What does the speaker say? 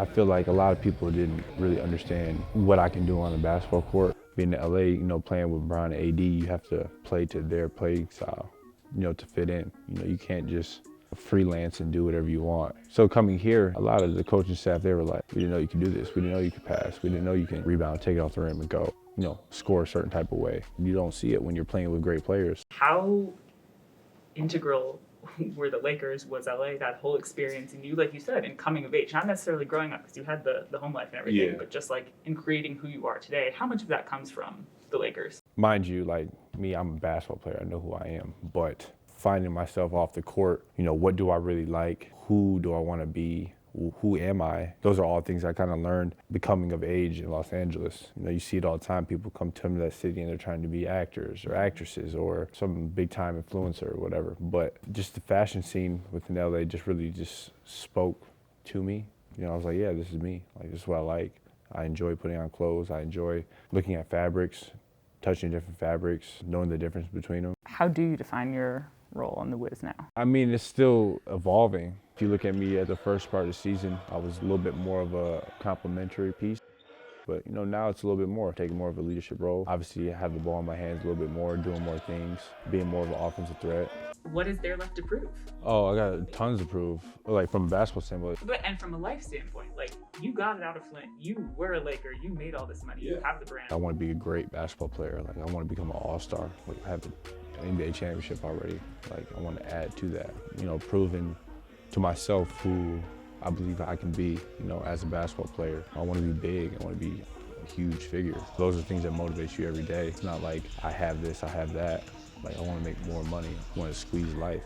I feel like a lot of people didn't really understand what I can do on the basketball court. Being in LA, playing with Bron and AD, you have to play to their playing style, to fit in. You can't just freelance and do whatever you want. So coming here, a lot of the coaching staff, they were like, we didn't know you could do this. We didn't know you could pass. We didn't know you can rebound, take it off the rim and go, score a certain type of way. You don't see it when you're playing with great players. How integral were the Lakers, was LA, that whole experience, and you, like you said, in coming of age, not necessarily growing up because you had the home life and everything, but just like in creating who you are today, how much of that comes from the Lakers? Mind you, like me, I'm a basketball player. I know who I am, but finding myself off the court, what do I really like? Who do I want to be? Who am I? Those are all things I kind of learned becoming of age in Los Angeles. You see it all the time. People come to that city and they're trying to be actors or actresses or some big time influencer or whatever. But just the fashion scene within LA just really just spoke to me. I was like, yeah, this is me. Like, this is what I like. I enjoy putting on clothes. I enjoy looking at fabrics, touching different fabrics, knowing the difference between them. How do you define your role on the Wiz now? I mean, it's still evolving. If you look at me at the first part of the season, I was a little bit more of a complimentary piece. But, now it's a little bit more, taking more of a leadership role. Obviously, I have the ball in my hands a little bit more, doing more things, being more of an offensive threat. What is there left to prove? Oh, I got tons to prove, like from a basketball standpoint. And from a life standpoint, like you got it out of Flint, you were a Laker, you made all this money, you have the brand. I want to be a great basketball player. Like, I want to become an all-star. Like, I have the NBA championship already. Like, I want to add to that, proving to myself who I believe I can be, as a basketball player. I want to be big. I want to be a huge figure. Those are things that motivate you every day. It's not like I have this, I have that. Like, I want to make more money. I want to squeeze life.